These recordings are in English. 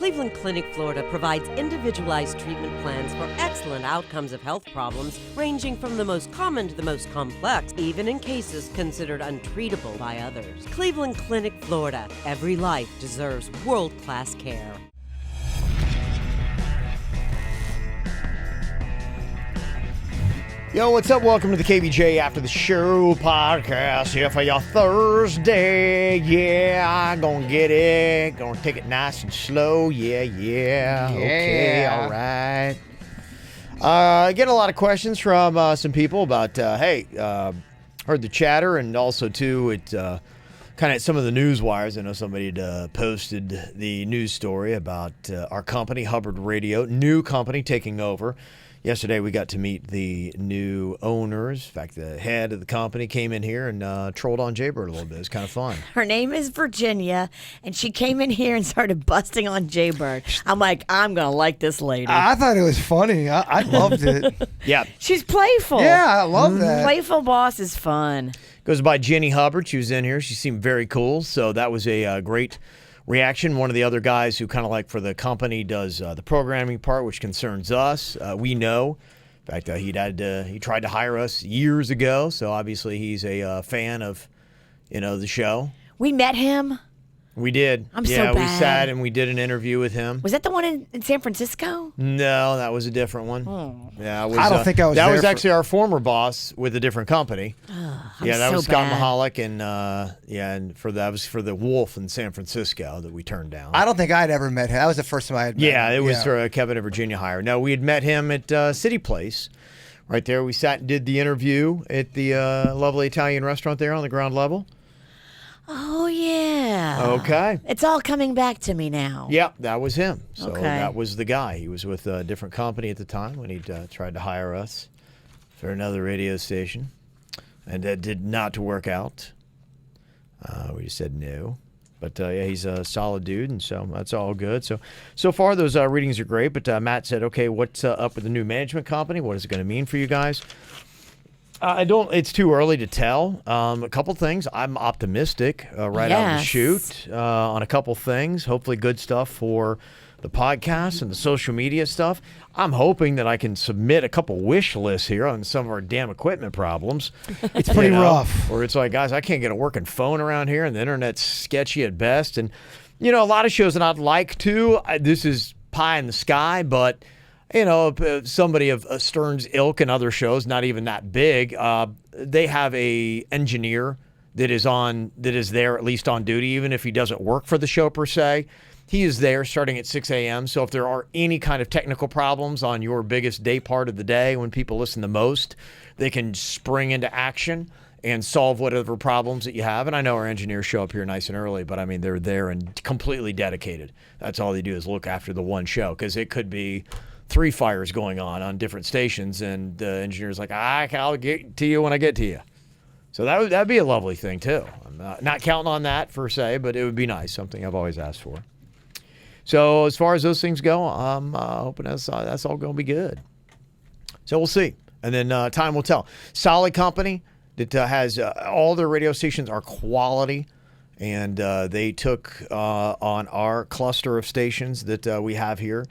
Cleveland Clinic, Florida provides individualized treatment plans for excellent outcomes of health problems ranging from the most common to the most complex, even in cases considered untreatable by others. Cleveland Clinic, Florida. Every life deserves world-class care. Yo, what's up? Welcome to the KVJ After the Show podcast here for your Thursday. Yeah, gonna get it. Gonna take it nice and slow. Yeah. Okay, all right. I get a lot of questions from some people about, heard the chatter, and also, too, it kind of some of the news wires. I know somebody had posted the news story about our company, Hubbard Radio, new company taking over. Yesterday, we got to meet the new owners. In fact, the head of the company came in here and trolled on Jaybird a little bit. It was kind of fun. Her name is Virginia, and she came in here and started busting on Jaybird. I'm like, I'm going to like this lady. I thought it was funny. I loved it. Yeah. She's playful. Yeah, I love that. Playful boss is fun. Goes by Jenny Hubbard. She was in here. She seemed very cool. So that was a great reaction. One of the other guys who kind of like for the company does the programming part, which concerns us. We know. In fact, he tried to hire us years ago. So obviously he's a fan of, the show. We met him. We did. I'm so Yeah, bad. we sat and we did an interview with him. Was that the one in San Francisco? No, that was a different one. Yeah, it was, I don't think I was that there was for- actually our former boss with a different company. Yeah, that so was Scott bad. Mahalik, and that was for the Wolf in San Francisco that we turned down. I don't think I'd ever met him. That was the first time I had met Yeah, him. it was Kevin and Virginia hire. No, we had met him at City Place. Right there, we sat and did the interview at the lovely Italian restaurant there on the ground level. Oh, yeah. Okay. It's all coming back to me now. Yeah, that was him. So Okay. that was the guy. He was with a different company at the time when he tried to hire us for another radio station. And that did not work out. We just said no. But, yeah, he's a solid dude, and so that's all good. So far, those readings are great. But Matt said, okay, what's up with the new management company? What is it going to mean for you guys? It's too early to tell. A couple things. I'm optimistic right out of the Yes. chute on a couple things. Hopefully good stuff for the podcast and the social media stuff. I'm hoping that I can submit a couple wish lists here on some of our damn equipment problems. It's pretty rough. Where it's like, guys, I can't get a working phone around here, and the internet's sketchy at best. And, a lot of shows that I'd like to. This is pie in the sky, but somebody of Stern's ilk and other shows, not even that big, they have a engineer that is there at least on duty, even if he doesn't work for the show per se. He is there starting at 6 a.m. So if there are any kind of technical problems on your biggest day part of the day when people listen the most, they can spring into action and solve whatever problems that you have. And I know our engineers show up here nice and early, but I mean, they're there and completely dedicated. That's all they do is look after the one show, because it could be 3 fires going on different stations, and the engineer's like, I'll get to you when I get to you. So that'd be a lovely thing too. I'm not counting on that per se, but it would be nice, something I've always asked for. So as far as those things go, I'm hoping that's all going to be good. So we'll see, and then time will tell. Solid company that has all their radio stations are quality, and they took on our cluster of stations that we have here,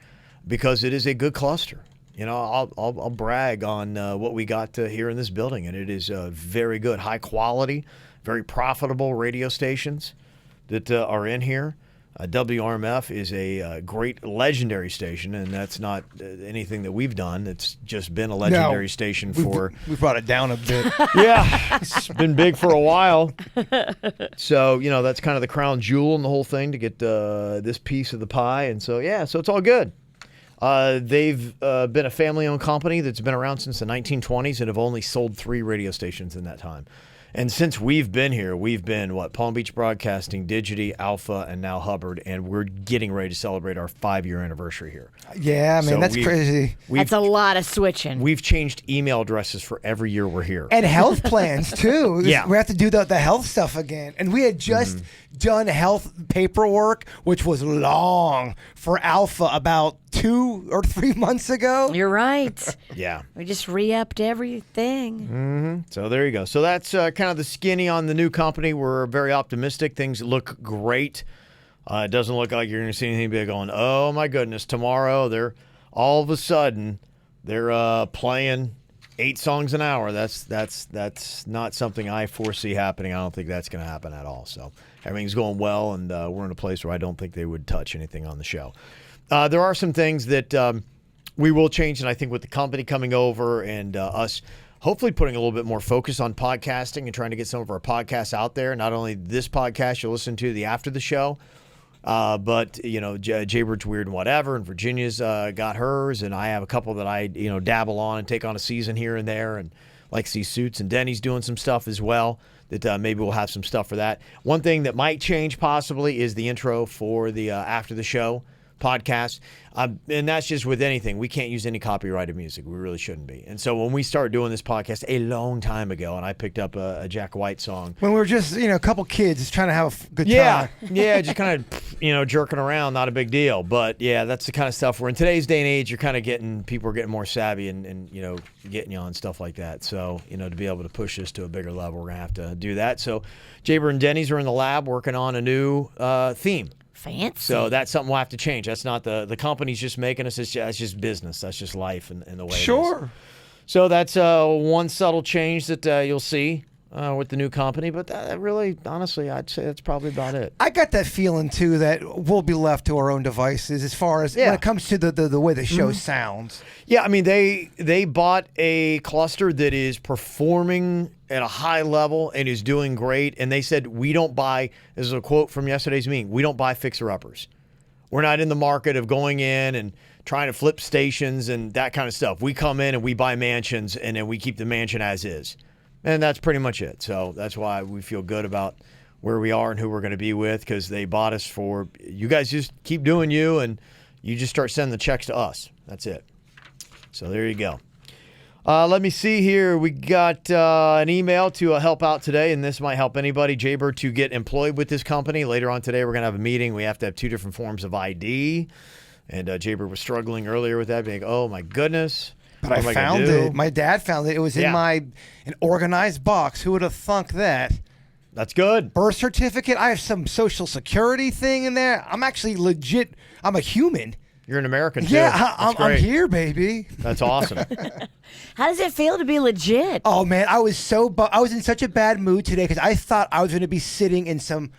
because it is a good cluster. I'll brag on what we got here in this building, and it is very good, high quality, very profitable radio stations that are in here. WRMF is a great, legendary station, and that's not anything that we've done. It's just been a legendary station for... We brought it down a bit. Yeah, it's been big for a while. So, that's kind of the crown jewel in the whole thing, to get this piece of the pie. And so, yeah, so it's all good. They've been a family-owned company that's been around since the 1920s and have only sold 3 radio stations in that time. And since we've been here, we've been, Palm Beach Broadcasting, Digity, Alpha, and now Hubbard, and we're getting ready to celebrate our 5-year anniversary here. Yeah, man, So that's crazy. That's a lot of switching. We've changed email addresses for every year we're here. And health plans, too. Yeah. We have to do the health stuff again. And we had just done health paperwork, which was long, for Alpha about 2 or 3 months ago. You're right. Yeah. We just re-upped everything. So there you go. So that's kind of the skinny on the new company. We're very optimistic. Things look great. It doesn't look like you're going to see anything big going, oh, my goodness, tomorrow they're all of a sudden they're playing 8 songs an hour. That's not something I foresee happening. I don't think that's going to happen at all. So everything's going well, and we're in a place where I don't think they would touch anything on the show. There are some things that we will change, and I think with the company coming over and us hopefully putting a little bit more focus on podcasting and trying to get some of our podcasts out there. Not only this podcast you'll listen to, the After the Show, but, Jaybird's Weird and Whatever, and Virginia's got hers, and I have a couple that I, dabble on and take on a season here and there, and like see Suits, and Denny's doing some stuff as well that maybe we'll have some stuff for that. One thing that might change possibly is the intro for the After the Show podcast, and that's just with anything. We can't use any copyrighted music. We really shouldn't be. And so when we started doing this podcast a long time ago, and I picked up a Jack White song when we were just a couple kids just trying to have a good time. Just kind of jerking around, not a big deal. But yeah, that's the kind of stuff where in today's day and age, you're kind of people are getting more savvy and getting you on stuff like that. So to be able to push this to a bigger level, we're gonna have to do that. So Jaybird and Denny's are in the lab working on a new theme. Fancy. So that's something we'll have to change. That's not the company's just making us. That's just business. That's just life and the way Sure. it is. So that's one subtle change that you'll see with the new company. But that really, honestly, I'd say that's probably about it. I got that feeling, too, that we'll be left to our own devices as far as when it comes to the way the show sounds. Yeah, I mean, they bought a cluster that is performing at a high level and is doing great. And they said, we don't buy, this is a quote from yesterday's meeting, we don't buy fixer-uppers. We're not in the market of going in and trying to flip stations and that kind of stuff. We come in and we buy mansions, and then we keep the mansion as is. And that's pretty much it. So that's why we feel good about where we are and who we're going to be with, because they bought us for, you guys just keep doing you, and you just start sending the checks to us. That's it. So there you go. Let me see here. We got an email to help out today, and this might help anybody, Jaybird, to get employed with this company. Later on today, we're going to have a meeting. We have to have 2 different forms of ID, and Jaybird was struggling earlier with that, being, oh, my goodness. But I found it. My dad found it. It was in an organized box. Who would have thunk that? That's good. Birth certificate. I have some social security thing in there. I'm actually legit. I'm a human. You're an American, too. Yeah, I'm here, baby. That's awesome. How does it feel to be legit? Oh, man, I was in such a bad mood today because I thought I was going to be sitting in some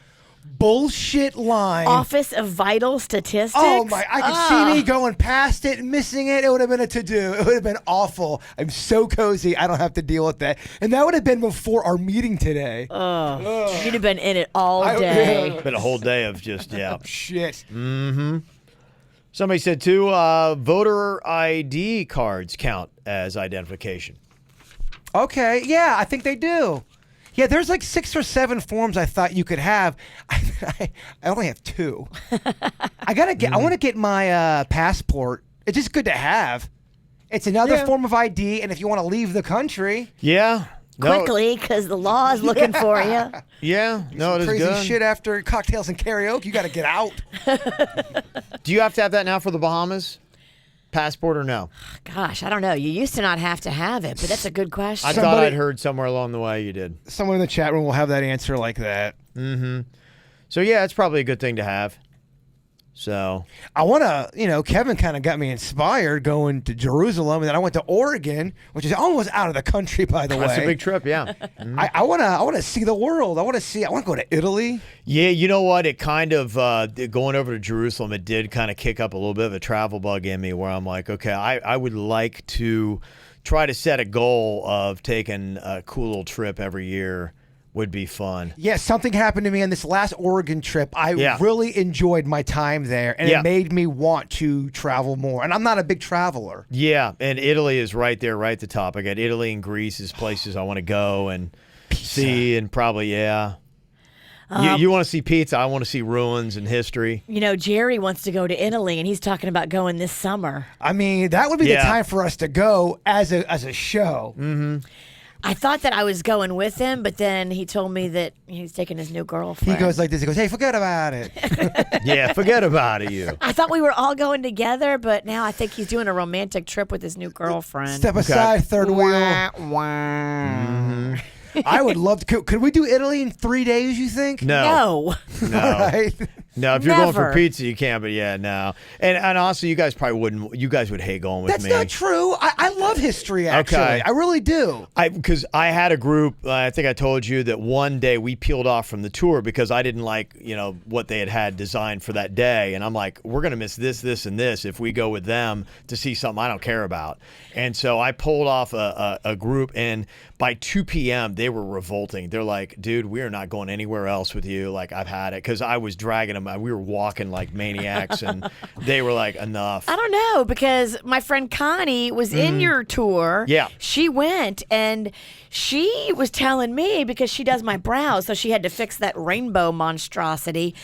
bullshit line. Office of Vital Statistics? Oh, my. I could see me going past it, missing it. It would have been a to-do. It would have been awful. I'm so cozy. I don't have to deal with that. And that would have been before our meeting today. You'd have been in it all day. Been a whole day of just, Shit. Mm-hmm. Somebody said, too, voter ID cards count as identification. Okay. Yeah, I think they do. Yeah, there's like 6 or 7 forms I thought you could have. I only have 2. I want to get my passport. It's just good to have. It's another form of ID, and if you want to leave the country, quickly, because the law is looking for you. Yeah, no, it is crazy good. shit after cocktails and karaoke. You got to get out. Do you have to have that now for the Bahamas? Passport or no? Gosh, I don't know. You used to not have to have it, but that's a good question. I thought I'd heard somewhere along the way you did. Someone in the chat room will have that answer like that. Mm-hmm. So, yeah, it's probably a good thing to have. So I want to, Kevin kind of got me inspired going to Jerusalem, and then I went to Oregon, which is almost out of the country, by the way. That's a big trip, yeah. Mm-hmm. I want to see the world. I want to go to Italy. Yeah, you know what? It kind of going over to Jerusalem, it did kind of kick up a little bit of a travel bug in me, where I'm like, okay, I would like to try to set a goal of taking a cool little trip every year. Would be fun. Yeah, something happened to me on this last Oregon trip. I really enjoyed my time there, and it made me want to travel more. And I'm not a big traveler. Yeah, and Italy is right there, right at the top. I got Italy and Greece as places I want to go and see, and probably, you want to see pizza. I want to see ruins and history. Jerry wants to go to Italy, and he's talking about going this summer. I mean, that would be the time for us to go as a show. Mm-hmm. I thought that I was going with him, but then he told me that he's taking his new girlfriend. He goes like this. He goes, hey, forget about it. Yeah, forget about it, you. I thought we were all going together, but now I think he's doing a romantic trip with his new girlfriend. Step aside, third wheel. Mm-hmm. I would love to. Could we do Italy in 3 days, you think? No. All right. No, if you're going for Never. pizza, you can, but yeah, no. And also, you guys probably wouldn't. You guys would hate going with That's me. not true. I love history, actually. Okay. I really do. Because I had a group. I think I told you that one day we peeled off from the tour because I didn't like, what they had designed for that day, and I'm like, we're gonna miss this, this, and this if we go with them to see something I don't care about. And so I pulled off a group, and by 2 p.m. they were revolting. They're like, dude, we are not going anywhere else with you. Like, I've had it, because I was dragging them. We were walking like maniacs, and they were like, enough. I don't know, because my friend Connie was in your tour. Yeah. She went, and she was telling me, because she does my brows, so she had to fix that rainbow monstrosity.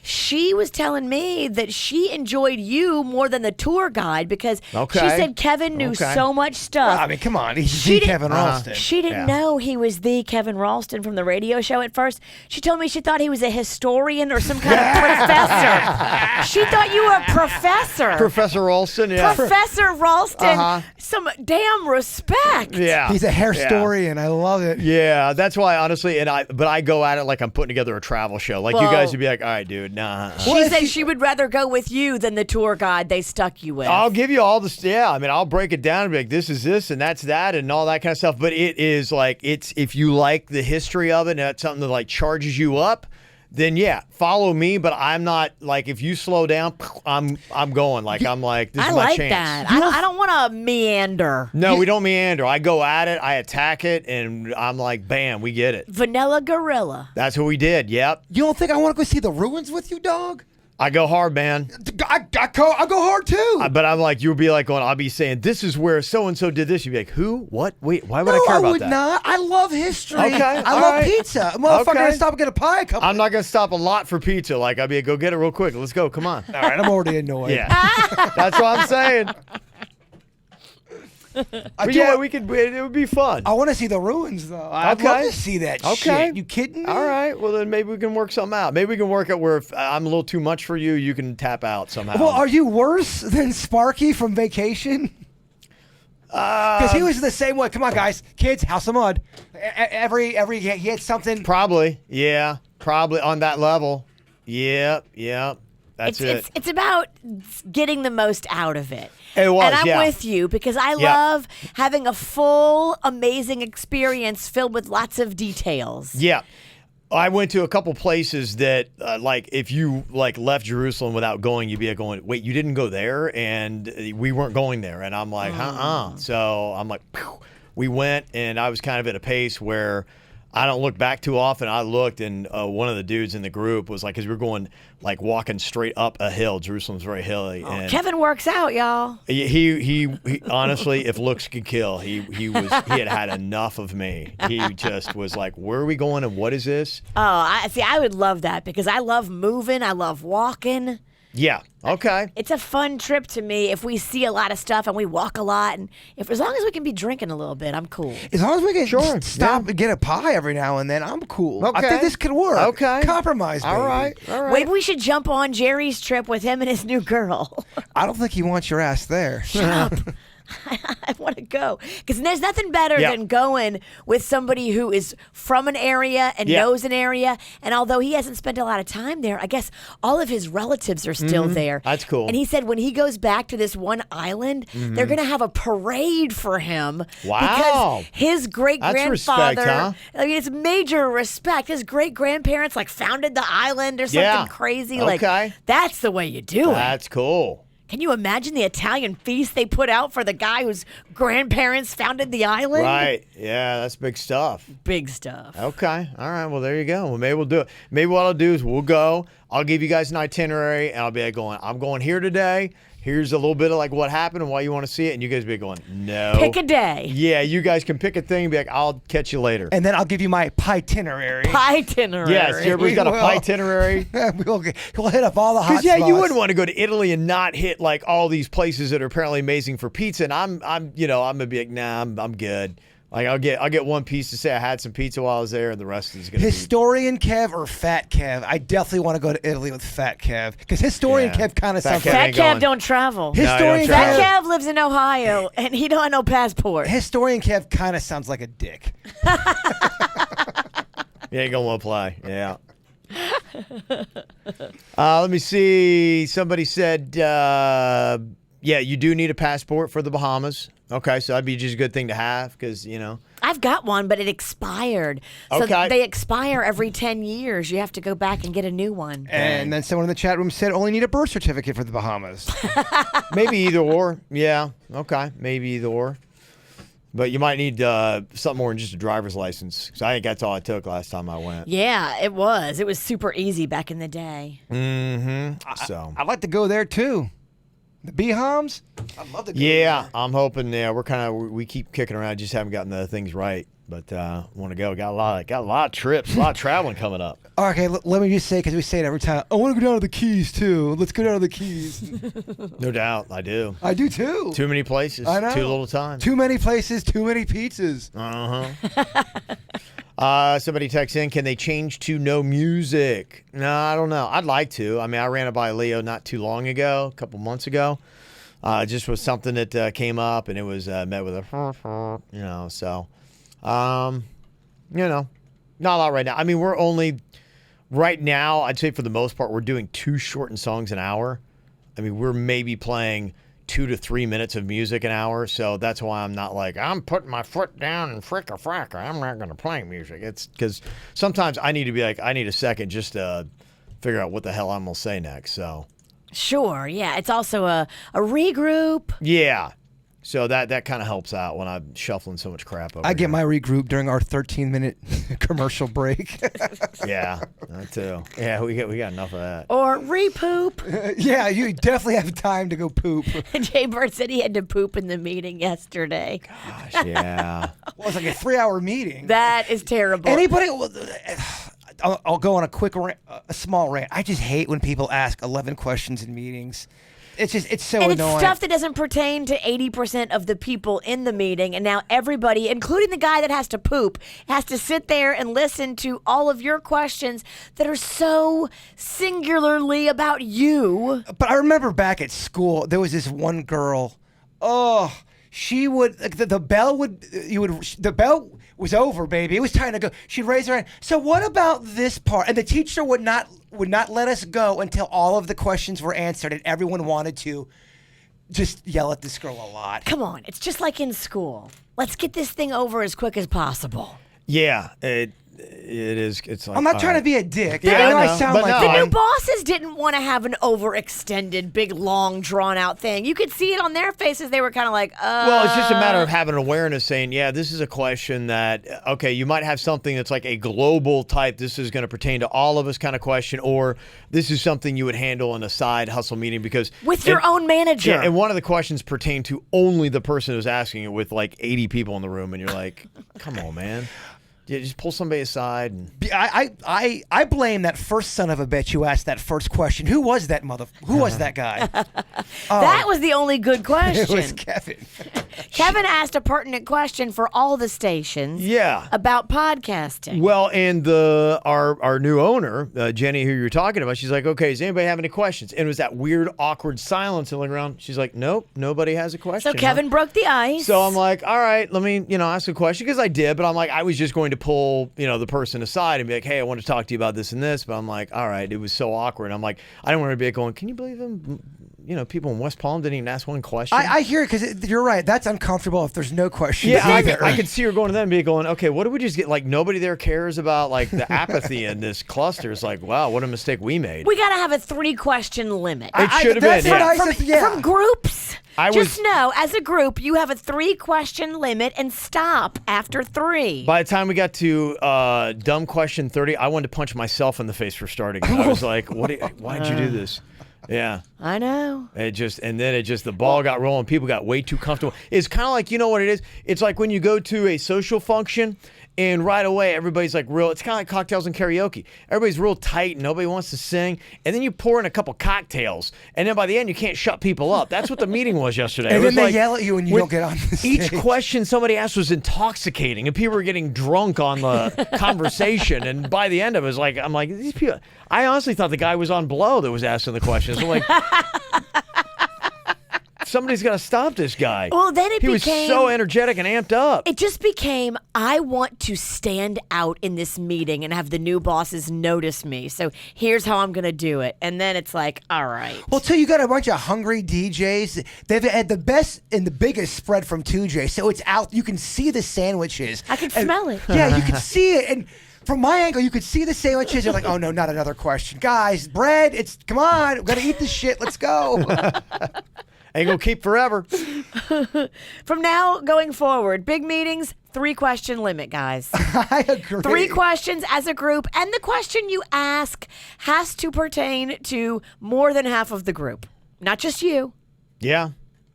She was telling me that she enjoyed you more than the tour guide, because Okay. she said Kevin knew Okay. so much stuff. I mean, come on. He's She the didn't- Kevin Ralston. She didn't know he was the Kevin Ralston from the radio show at first. She told me she thought he was a historian or some kind of professor. She thought you were a professor. Professor Ralston, yeah. Professor Ralston. Uh-huh. Some damn respect. Yeah. He's a hair Yeah. historian. I love it. Yeah, that's why, honestly, but I go at it like I'm putting together a travel show. Like, you Well- guys would be like, all right, dude, nah. She Well, if said you- she would rather go with you than the tour guide they stuck you with. I'll give you all this. Yeah, I mean, I'll break it down and be like, this is this and that's that and all that kind of stuff. But it is like, if you like the history of it and that's something that like charges you up, then yeah, follow me. But I'm not like, if you slow down, I'm going. Like, I'm like, this I is my like chance. that. I don't want to meander. No, we don't meander. I go at it, I attack it, and I'm like, bam, we get it. Vanilla Gorilla. That's what we did. Yep. You don't think I want to go see the ruins with you, dog? I go hard, man. I go hard, too. But I'm like, you'll be like going, I'll be saying, this is where so-and-so did this. You'd be like, who? What? Wait, why would I care I about would that? not. I love history. Okay, I all love right. pizza. Motherfucker, Okay. gonna stop and get a pie. I'm not going to stop a lot for pizza. Like, I'd be like, go get it real quick. Let's go. Come on. All right, I'm already annoyed. Yeah. That's what I'm saying. But yeah, it would be fun. I want to see the ruins, though. I'd Okay. love to see that Okay. shit. You kidding me? All right. Well, then maybe we can work something out. Maybe we can work out where if I'm a little too much for you, you can tap out somehow. Well, are you worse than Sparky from Vacation? Because he was the same way. Come on, guys. Kids, House of Mud. Every he had something. Probably. Yeah. Probably on that level. Yeah. That's it. It's about getting the most out of it. It was, and I'm yeah. with you, because I Yeah. love having a full, amazing experience filled with lots of details. Yeah. I went to a couple places that, like, if you like left Jerusalem without going, you'd be like going, wait, you didn't go there? And we weren't going there. And I'm like, So I'm like, phew. We went, and I was kind of at a pace where I don't look back too often. I looked, and one of the dudes in the group was like, because we were going, like, walking straight up a hill. Jerusalem's very hilly. And Kevin works out, y'all. he honestly, if looks could kill, he had enough of me. He just was like, where are we going and what is this? Oh, I would love that, because I love moving. I love walking. Yeah. Okay. It's a fun trip to me if we see a lot of stuff and we walk a lot, and as long as we can be drinking a little bit, I'm cool. As long as we can Sure, stop and get a pie every now and then, I'm cool. I Okay. think this could work. Okay. Compromise, baby. All right. Maybe we should jump on Jerry's trip with him and his new girl. I don't think he wants your ass there. Shut up. I want to go, because there's nothing better Yeah. than going with somebody who is from an area and Yeah. knows an area. And although he hasn't spent a lot of time there, I guess all of his relatives are still there. That's cool. And he said when he goes back to this one island, they're going to have a parade for him. Wow. Because his great That's grandfather, respect, huh? I mean, it's major respect. His great grandparents like founded the island or something Yeah. crazy. Okay. Like, that's the way you do it. That's cool. Can you imagine the Italian feast they put out for the guy whose grandparents founded the island? Right. Yeah, that's big stuff. Big stuff. Okay. All right. Well, there you go. Well, maybe we'll do it. Maybe what I'll do is we'll go. I'll give you guys an itinerary, and I'll be like going, I'm going here today. Here's a little bit of like what happened and why you want to see it. And you guys be going, no. Pick a day. Yeah, you guys can pick a thing and be like, I'll catch you later. And then I'll give you my itinerary. Itinerary. Yes, everybody's got a We will. itinerary. we'll hit up all the hot Because yeah, you spots. wouldn't want to go to Italy and not hit like all these places that are apparently amazing for pizza. And I'm gonna be like, nah, I'm good. Like I'll get one piece to say I had some pizza while I was there, and the rest is gonna Historian Kev or Fat Kev? I definitely want to go to Italy with Fat Kev, because Historian Yeah. Kev kind of Fat sounds Kev like Fat ain't Kev going. don't travel. No, I don't Historian travel. Fat Kev lives in Ohio, and he don't have no passport. Historian Kev kind of sounds like a dick. You ain't gonna want to play. Yeah. Let me see. Somebody said, yeah, you do need a passport for the Bahamas. Okay, so that'd be just a good thing to have because, I've got one, but it expired. So Okay. they expire every 10 years. You have to go back and get a new one. And then someone in the chat room said only need a birth certificate for the Bahamas. Maybe either or. Yeah, okay, maybe either or. But you might need something more than just a driver's license. Because I think that's all I took last time I went. Yeah, it was. It was super easy back in the day. Mm-hmm. So I'd like to go there too. The Bahams? I'd love to go yeah, there. I'm hoping. Yeah, we keep kicking around, just haven't gotten the things right. But want to go. Got a lot of trips, a lot of traveling coming up. Okay, let me just say, because we say it every time, I want to go down to the Keys too. Let's go down to the Keys. No doubt, I do. I do too. Too many places, I know. too little time. Too many places, too many pizzas. Somebody texts in, can they change to no music? No, I don't know. I'd like to. I mean, I ran it by Leo not too long ago, a couple months ago. Just was something that came up, and it was met with a, so, not a lot right now. I mean, we're only, right now, I'd say for the most part, we're doing 2 shortened songs an hour. I mean, we're maybe playing 2 to 3 minutes of music an hour, so that's why I'm not like, I'm putting my foot down and fricka-fracka, I'm not going to play music. It's because sometimes I need to be like, I need a second just to figure out what the hell I'm going to say next, so. Sure, yeah. It's also a regroup. Yeah, so that kind of helps out when I'm shuffling so much crap over I get here. my regroup during our 13-minute commercial break. Yeah, that too. Yeah, we got enough of that. Or repoop. Yeah, you definitely have time to go poop. Jay Bird said he had to poop in the meeting yesterday. Gosh, yeah. Well, it's like a 3-hour meeting. That is terrible. Anybody? I'll go on a quick rant, a small rant. I just hate when people ask 11 questions in meetings. It's so and annoying. it's stuff that doesn't pertain to 80% of the people in the meeting, and now everybody, including the guy that has to poop, has to sit there and listen to all of your questions that are so singularly about you. But I remember back at school, there was this one girl. Oh, she would the bell was over, baby. It was time to go. She'd raise her hand. So what about this part? And the teacher would not let us go until all of the questions were answered, and everyone wanted to just yell at this girl a lot. Come on, it's just like in school. Let's get this thing over as quick as possible. Yeah, it is. It's like, I'm not trying to be a dick. Yeah, I know I I know, sound but like no, The that. new bosses didn't want to have an overextended, big, long, drawn-out thing. You could see it on their faces. They were kind of like, Well, it's just a matter of having awareness, saying, yeah, this is a question that, okay, you might have something that's like a global type, this is going to pertain to all of us kind of question, or this is something you would handle in a side hustle meeting because... with your own manager. Yeah, and one of the questions pertained to only the person who's asking it with like 80 people in the room, and you're like, come on, man. Yeah, just pull somebody aside. And... I blame that first son of a bitch who asked that first question. Who was that Who was that guy? That was the only good question. It was Kevin. Kevin asked a pertinent question for all the stations. Yeah. About podcasting. Well, and our new owner, Jenny, who you're talking about, she's like, okay, does anybody have any questions? And it was that weird, awkward silence in the ground. She's like, nope, nobody has a question. So Kevin broke the ice. So I'm like, all right, let me, ask a question, because I did, but I'm like, I was just going to pull, the person aside and be like, hey, I want to talk to you about this and this, but I'm like, all right, it was so awkward. I'm like, I don't want to be going, can you believe him? People in West Palm didn't even ask one question. I hear it, because you're right. That's uncomfortable if there's no questions. Yeah, either. I could see her going to them and be going, okay, what did we just get? Like, nobody there cares about, like, the apathy in this cluster. It's like, wow, what a mistake we made. We got to have a 3-question limit. It should have that's been, what yeah. I said, yeah. From groups. I Just was- know, as a group, you have a 3-question limit and stop after 3. By the time we got to dumb question 30, I wanted to punch myself in the face for starting. I was like, why'd you do this? Yeah. I know. The ball got rolling. People got way too comfortable. It's kind of like, you know what it is? It's like when you go to a social function and right away everybody's like it's kind of like cocktails and karaoke. Everybody's real tight and nobody wants to sing. And then you pour in a couple cocktails. And then by the end, you can't shut people up. That's what the meeting was yesterday. And It then was they like, yell at you and you don't get on the stage. each question somebody asked was intoxicating and people were getting drunk on the conversation. And by the end of it, I'm like, these people, I honestly thought the guy was on blow that was asking the questions. I'm like, Somebody's got to stop this guy. Well, then it he was became- so energetic and amped up. It just became, I want to stand out in this meeting and have the new bosses notice me. So here's how I'm going to do it. And then it's like, all right. Well, too, you got a bunch of hungry DJs. They've had the best and the biggest spread from 2J, so it's out. You can see the sandwiches. I can smell it. Yeah, you can see it. And from my angle, you could see the sandwiches. You're like, oh, no, not another question. Guys, bread, come on. We're going to eat this shit. Let's go. Ain't gonna keep forever. From now going forward, big meetings, 3-question limit, guys. I agree. 3 questions as a group, and the question you ask has to pertain to more than half of the group, not just you. Yeah.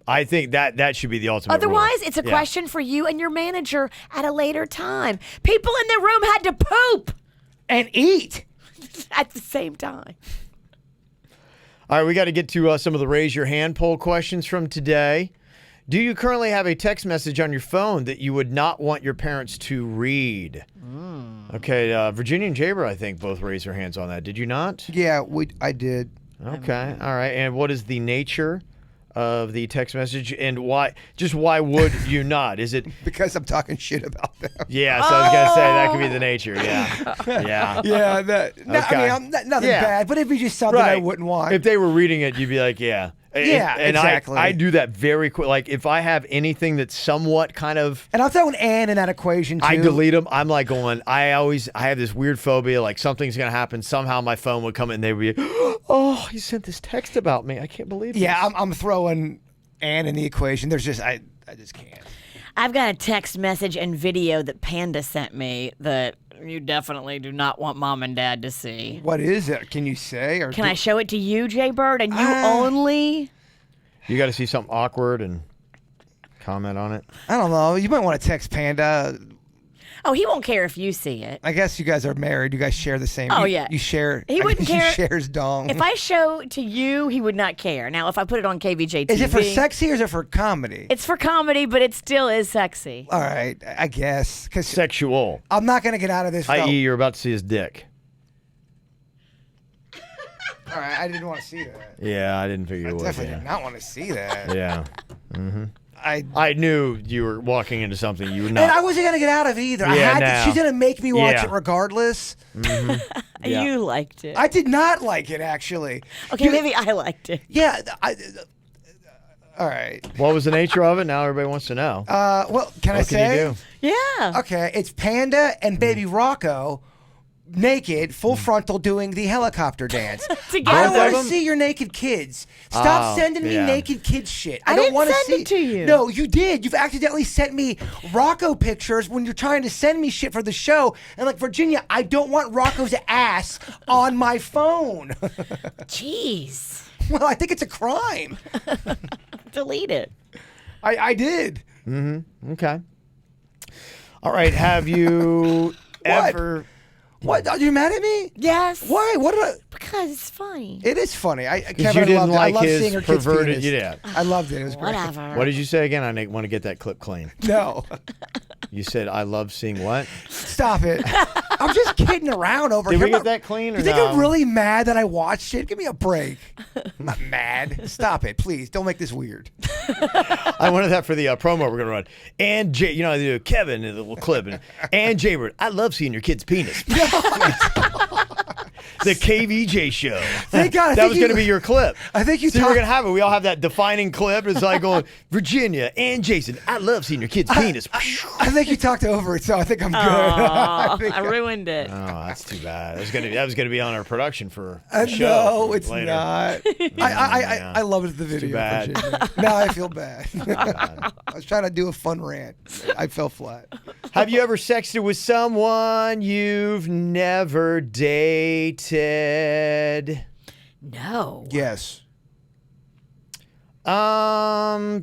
I think that should be the ultimate rule. Otherwise, it's a question for you and your manager at a later time. People in the room had to poop And eat. at the same time. All right, we got to get to some of the raise your hand poll questions from today. Do you currently have a text message on your phone that you would not want your parents to read? Okay, Virginia and Jaber, I think, both raised their hands on that. Did you not? Yeah, I did. Okay, all right. And what is the nature of the text message, and why? Just why would you not? Is it Because I'm talking shit about them. Yeah, so I was gonna say that could be the nature. Yeah, yeah. Yeah, Okay. I mean, nothing Yeah. bad, but it'd be just something I wouldn't want. If they were reading it, you'd be like, yeah. Yeah, and exactly. I do that very quick. Like, if I have anything that's somewhat kind of, And I'm throwing Ann in that equation, too. I delete them. I'm like going, I have this weird phobia, like something's going to happen. Somehow my phone would come in and they would be, oh, he sent this text about me. I can't believe Yeah, this. I'm throwing Ann in the equation. There's just, I just can't. I've got a text message and video that Panda sent me that you definitely do not want mom and dad to see. What is it? Can you say? Or Can I show it to you, Jay Bird, and you only? You got to see something awkward and comment on it. I don't know. You might want to text Panda. Oh, he won't care if you see it. I guess you guys are married. You guys share the same. Oh, you, yeah. You share. He wouldn't care. He shares dong. If I show to you, he would not care. Now, if I put it on KVJ TV. Is it for sexy or is it for comedy? It's for comedy, but it still is sexy. All right, I guess. Because Sexual, I'm not going to get out of this. i.e., you're about to see his dick. All right, I didn't want to see that. Yeah, I didn't figure I it was. definitely Yeah. did not want to see that. Yeah. I knew you were walking into something you were And I not. wasn't gonna get out of it either. Yeah, She's gonna make me watch Yeah. it regardless. Yeah. You liked it. I did not like it actually. Okay, maybe I liked it. Yeah. All right. What was the nature of it? Now everybody wants to know. Well, can I What say? can you do? Yeah. Okay, it's Panda and Baby Rocco. Naked, full frontal, doing the helicopter dance. Together. I don't Both want of to them? see your naked kids. Stop Oh, sending me yeah. naked kids shit. I don't didn't want to send see it to you. No, you did. You've accidentally sent me Rocco pictures when you're trying to send me shit for the show. And like, Virginia, I don't want Rocco's ass on my phone. Jeez. Well, I think it's a crime. Delete it. I did. Okay. All right. Have you ever? What? Are you mad at me? Yes. Why? What did I? Because it's funny. It is funny. Because Kevin, you didn't loved it. like I love his seeing her kids' perverted. penis. Yeah. I loved it. It was great. Whatever. What did you say again? I want to get that clip clean. No. You said I love seeing what? Stop it. I'm just kidding around over Did here. we get that clean or You think no? I'm really mad that I watched it? Give me a break. I'm not mad. Stop it, please. Don't make this weird. I wanted that for the promo we're gonna run. And Jay, you know, I do Kevin in the little clip, and Jaybird. I love seeing your kid's penis. The KVJ show. Thank God. That was going to be your clip. I think you See, we're talk- going to have it. We all have that defining clip. It's like going, Virginia and Jason, I love seeing your kid's penis. I think you talked over it, so I think I'm good. Aw, think I ruined it. Oh, that's too bad. That was going to be on our production for the show. No, it's later. not. Yeah. I loved the video. bad. Virginia. Now I feel bad. I was trying to do a fun rant. I fell flat. Have you ever sexted with someone you've never dated? No. Yes. I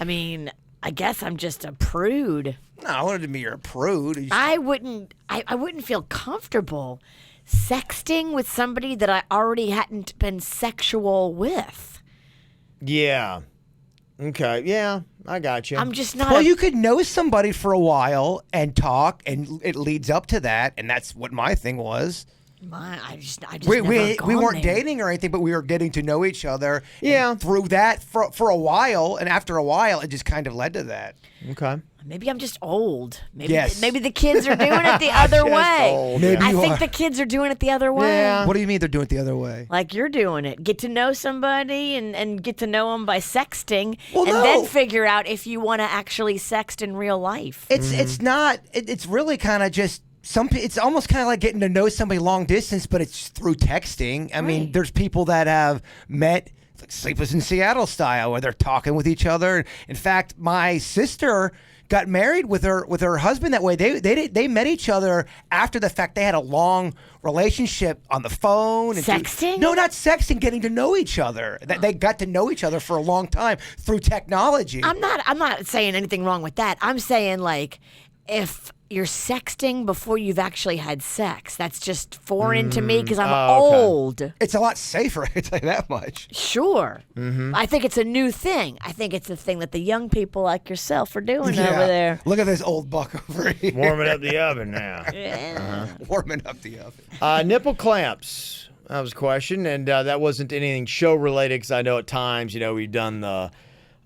mean, I guess I'm just a prude. No, I wanted to be your prude. I wouldn't feel comfortable sexting with somebody that I already hadn't been sexual with. Yeah. Okay. Yeah, I got you. I'm just not. Well, you could know somebody for a while and talk, and it leads up to that, and that's what my thing was. I just We never gone weren't there. dating or anything, but we were getting to know each other. Yeah. And through that for a while, and after a while, it just kind of led to that. Okay. Maybe I'm just old. Maybe Yes. maybe the kids are doing it the other Just way. old, Maybe I you think are. the kids are doing it the other way. Yeah. What do you mean they're doing it the other way? Like you're doing it. Get to know somebody and get to know them by sexting, Well, and no. then figure out if you want to actually sext in real life. It's not. It's really kind of just it's almost kind of like getting to know somebody long distance, but it's through texting. I mean, Right. there's people that have met. It's like Sleepless in Seattle style, where they're talking with each other. In fact, my sister got married with her husband that way. They met each other after the fact. They had a long relationship on the phone. And Sexting? No, not sexting. Getting to know each other. They got to know each other for a long time through technology. I'm not saying anything wrong with that. I'm saying like if you're sexting before you've actually had sex, that's just foreign to me because I'm okay. old. It's a lot safer. I can tell you that much. Sure. I think it's a new thing. I think it's a thing that the young people like yourself are doing over there. Look at this old buck over here. Warming up the oven now. Yeah. Warming up the oven. Nipple clamps. That was a question, and that wasn't anything show related because I know at times, we've done the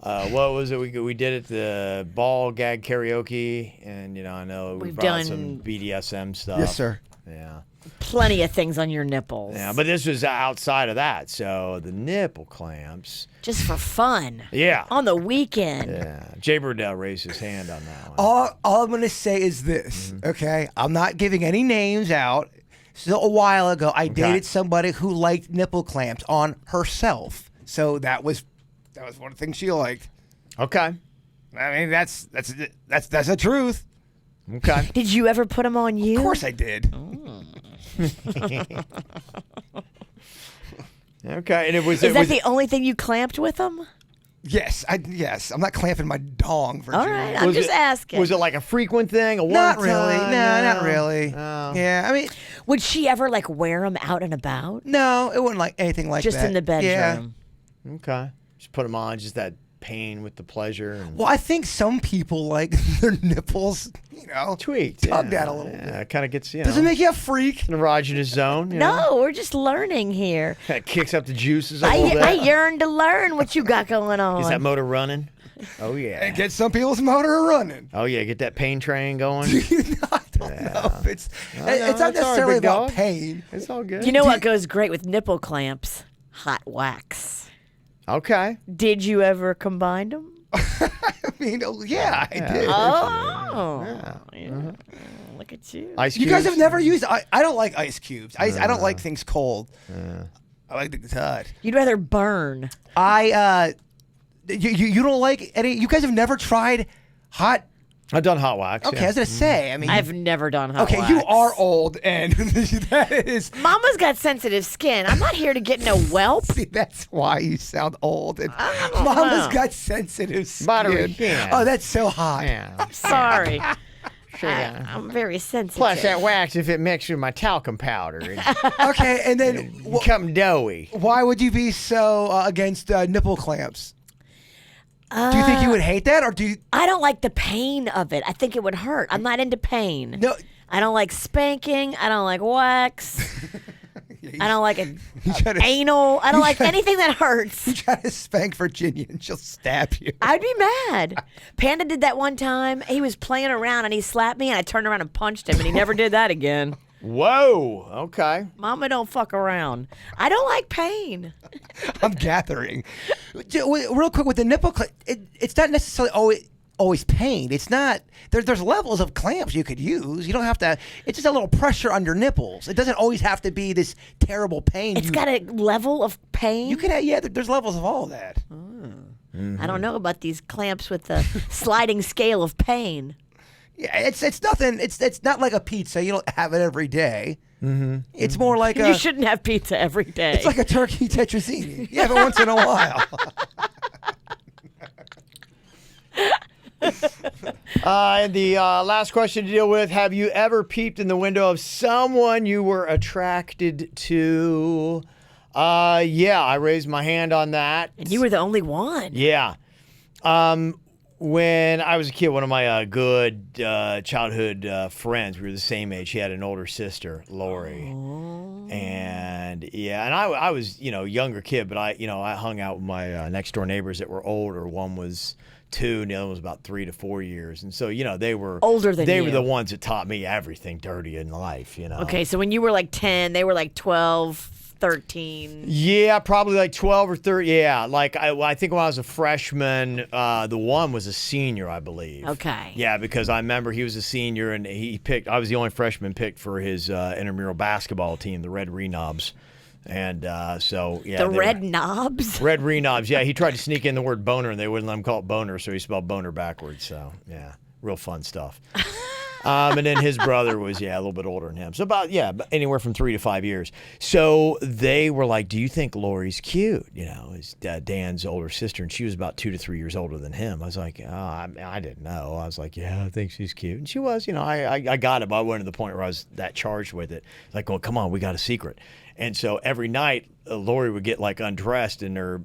what was it? We did it the ball gag karaoke, and I know We've brought done- some BDSM stuff. Yes, sir. Yeah. Plenty of things on your nipples. Yeah, but this was outside of that. So the nipple clamps. Just for fun. Yeah. On the weekend. Yeah. Jay Burdell raised his hand on that one. All I'm going to say is this, okay? I'm not giving any names out. So a while ago, I dated somebody who liked nipple clamps on herself. So that was one of the things she liked. Okay. I mean, that's the truth. Okay. Did you ever put them on you? Of course I did. Okay. And it was. Is it that was, the only thing you clamped with them? Yes. I'm not clamping my dong, Virginia. All right, I'm was just it- asking. Was it like a frequent thing? A Not one really. time? No, not really. Oh. Yeah, I mean, Would she ever like wear them out and about? no, it wasn't like anything like Just that. in the bedroom. Yeah. Okay. Just put them on. Just that pain with the pleasure. And Well, I think some people like their nipples, tweaked. tugged out a little bit. Yeah, it kind of gets, Does it make you a freak? an erogenous zone. You know? No, we're just learning here. Kind of kicks up the juices a little bit. I yearn to learn what you got going on. Is that motor running? Oh, yeah. And get some people's motor running. Oh, yeah. Get that pain train going. I don't know if it's know, not it's all right, necessarily big about dog. pain. It's all good. You know what goes great with nipple clamps? Hot wax. Okay. Did you ever combine them? I mean, yeah, I did. Oh. Yeah. Look at you. Ice You guys cubes? have never used. I don't like ice cubes. I don't like things cold. I like the hot. You'd rather burn. You don't like any. You guys have never tried hot. I've done hot wax. Okay, yeah. I was gonna say. I mean, I've never done hot okay, wax. you are old, and that is. Mama's got sensitive skin. I'm not here to get no whelp. See, that's why you sound old. And don't Mama's know. got sensitive skin. Buttery skin. Oh, that's so hot. Yeah. Sorry. Sure. I'm very sensitive. Plus, that wax, if it mixed with my talcum powder, it Okay, and then become doughy. why would you be so against nipple clamps? Do you think you would hate that, or do you? I don't like the pain of it. I think it would hurt. I'm not into pain. No. I don't like spanking. I don't like wax. I don't like You try to, anal. I don't like try- anything that hurts. you try to spank Virginia, and she'll stab you. I'd be mad. Panda did that one time. He was playing around and he slapped me and I turned around and punched him and he never did that again. Whoa. Okay. Mama don't fuck around. I don't like pain. I'm gathering. Real quick with the nipple clamp, it's not necessarily always pain. It's not. There's levels of clamps you could use. You don't have to. It's just a little pressure on your nipples. It doesn't always have to be this terrible pain. It's got a level of pain. You can have, yeah. There's levels of all that. I don't know about these clamps with the sliding scale of pain. Yeah, it's nothing. It's not like a pizza. You don't have it every day. Mm-hmm. It's more like You shouldn't have pizza every day. It's like a turkey tetrazzini. You have it once in a while. And the last question to deal with: have you ever peeped in the window of someone you were attracted to? Yeah, I raised my hand on that. and you were the only one. Yeah. When I was a kid, one of my good childhood friends, we were the same age. She had an older sister, Lori. And I was, younger kid, but I hung out with my next door neighbors that were older. One was 2, and the other one was about 3 to 4 years. And so, they were older than They you. were the ones that taught me everything dirty in life, Okay, so when you were like 10, they were like 12, 13. Yeah, probably like 12 or 13. Yeah, like I think when I was a freshman, the one was a senior, I believe. Okay. Yeah, because I remember he was a senior, and I was the only freshman picked for his intramural basketball team, the Red Renobs. And so, yeah. The Red Knobs? Red Renobs, yeah. He tried to sneak in the word boner, and they wouldn't let him call it boner, so he spelled boner backwards. So, yeah, real fun stuff. And then his brother was, a little bit older than him. So anywhere from 3 to 5 years. So they were like, do you think Lori's cute? His Dan's older sister, and she was about 2 to 3 years older than him. I was like, I didn't know. I was like, yeah, I think she's cute. And she was, I got it, but I wasn't to the point where I was that charged with it. Like, well, come on, we got a secret. And so every night, Lori would get like undressed in her,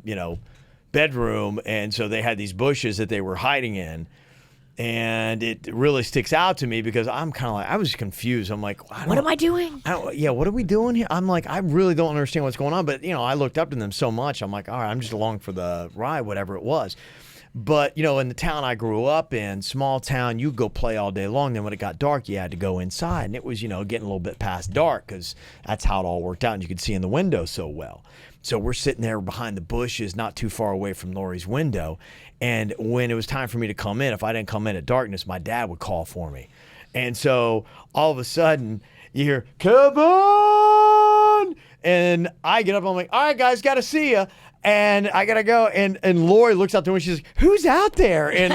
bedroom. And so they had these bushes that they were hiding in. And it really sticks out to me because I'm kind of like, I was confused. I'm like, what am I doing? What are we doing here? I'm like, I really don't understand what's going on. But, I looked up to them so much. I'm like, all right, I'm just along for the ride, whatever it was. But, in the town I grew up in, small town, you'd go play all day long. Then when it got dark, you had to go inside. And it was, getting a little bit past dark because that's how it all worked out. And you could see in the window so well. So we're sitting there behind the bushes, not too far away from Lori's window. And when it was time for me to come in, if I didn't come in at darkness, my dad would call for me. And so all of a sudden, you hear, Kevin! And I get up, I'm like, all right, guys, got to see you. And I got to go. And Lori looks out the window, she's like, who's out there? And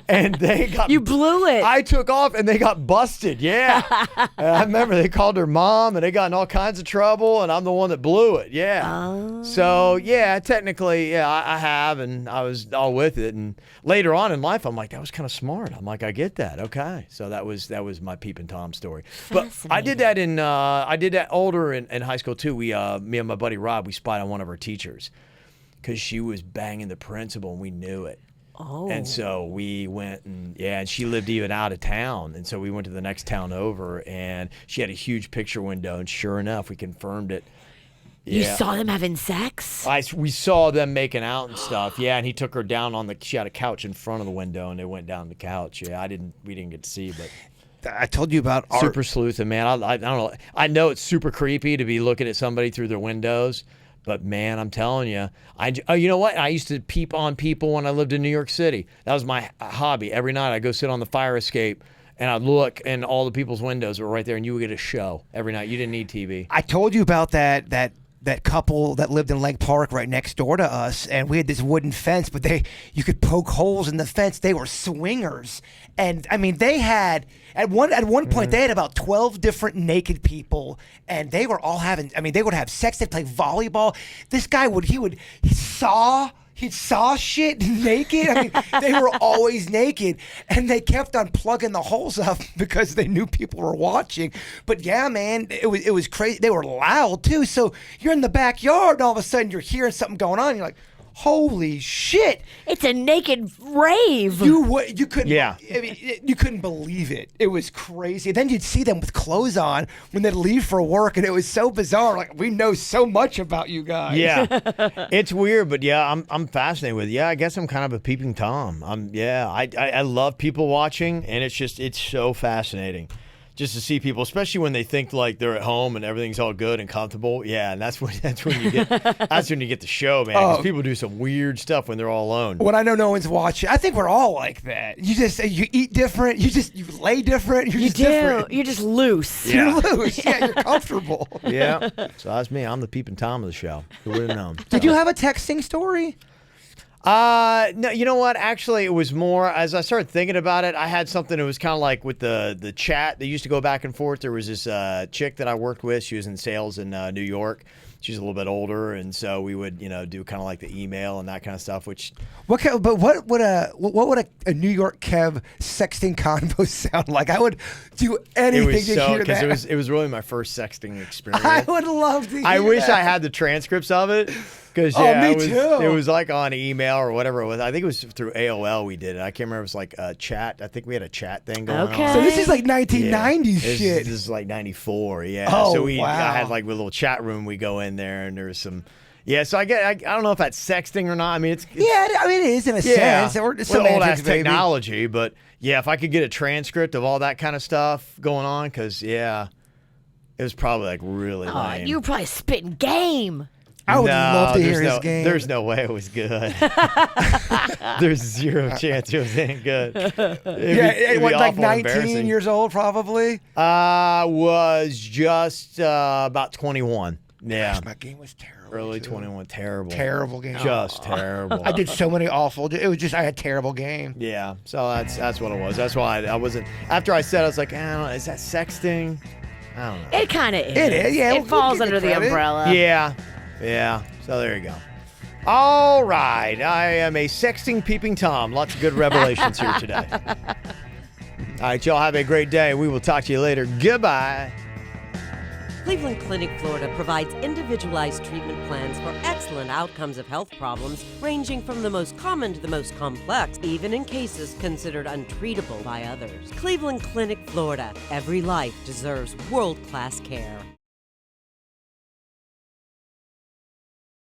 and they got... You blew it. I took off and they got busted, yeah. And I remember they called her mom and they got in all kinds of trouble and I'm the one that blew it, yeah. Oh. So, yeah, technically, I have, and I was all with it. And later on in life, I'm like, that was kind of smart. I'm like, I get that, okay. So that was my Peepin' Tom story. But I did that older in high school too. Me and my buddy Rob, we spied on one of our teachers because she was banging the principal and we knew it. Oh. And so we went and she lived even out of town. And so we went to the next town over and she had a huge picture window. And sure enough, we confirmed it. You saw them having sex? We saw them making out and stuff. Yeah. And he took her down she had a couch in front of the window and they went down the couch. Yeah. We didn't get to see, but. I told you about super sleuthing, man. I don't know. I know it's super creepy to be looking at somebody through their windows. But, man, I'm telling you, you know what? I used to peep on people when I lived in New York City. That was my hobby. Every night I'd go sit on the fire escape, and I'd look, and all the people's windows were right there, and you would get a show every night. You didn't need TV. I told you about that couple that lived in Lake Park right next door to us, and we had this wooden fence, but you could poke holes in the fence. They were swingers. And, I mean, they had... At one point, they had about 12 different naked people, and they were all they would have sex. They'd play volleyball. This guy he'd saw shit naked. I mean, they were always naked, and they kept on plugging the holes up because they knew people were watching. But yeah, man, it was crazy. They were loud too. So you're in the backyard, and all of a sudden you're hearing something going on. And you're like, holy shit! It's a naked rave. You couldn't. Yeah. I mean, you couldn't believe it. It was crazy. Then you'd see them with clothes on when they'd leave for work, and it was so bizarre. Like, we know so much about you guys. Yeah, it's weird, but yeah, I'm fascinated with it. Yeah, I guess I'm kind of a peeping Tom. I love people watching, and it's so fascinating. Just to see people, especially when they think like they're at home and everything's all good and comfortable. Yeah, and that's when you get the show, man. Because people do some weird stuff when they're all alone. When I know no one's watching, I think we're all like that. You eat different. You lay different. You're different. You're just loose. Yeah. You're loose. Yeah, you're comfortable. Yeah. So that's me. I'm the Peeping Tom of the show. Who would have known? Did you have a texting story? No, you know what? Actually, it was more, as I started thinking about it, I had something that was kind of like with the chat. They used to go back and forth. There was this chick that I worked with. She was in sales in New York. She's a little bit older, and so we would, do kind of like the email and that kind of stuff. Which, what would a New York Kev sexting convo sound like? I would do anything to hear that. It was really my first sexting experience. I would love to hear I wish that. I had the transcripts of it. Because me it was, too. It was like on email or whatever it was. I think it was through AOL we did it. I can't remember. It was like a chat. I think we had a chat thing going Okay. on. So this is like 1990s This shit. is like 94, yeah. Oh, so wow. I had like a little chat room. We go in there and there was some, so I don't know if that's sexting or not. I mean, it's Yeah, I mean, it is in a sense. Or with semantics, old ass baby. technology, but yeah, if I could get a transcript of all that kind of stuff going on, because it was probably like really Oh, lame. you were probably spitting game. I would love to hear his game. There's no way it was good. There's zero chance it was any good. It'd be what, like awful 19 embarrassing. years old, probably? Was just about 21. Yeah. My game was terrible. Early too. 21. Terrible. Terrible game. Just terrible. I did so many awful. It was just, I had a terrible game. Yeah. So that's what it was. That's why I wasn't. After I said, I was like, I don't know, is that sexting? I don't know. It kind of is. It is, yeah, It we'll falls give you under the credit. umbrella. Yeah. So there you go. All right. I am a sexting peeping Tom. Lots of good revelations here today. All right, y'all have a great day. We will talk to you later. Goodbye. Cleveland Clinic, Florida provides individualized treatment plans for excellent outcomes of health problems ranging from the most common to the most complex, even in cases considered untreatable by others. Cleveland Clinic, Florida. Every life deserves world-class care.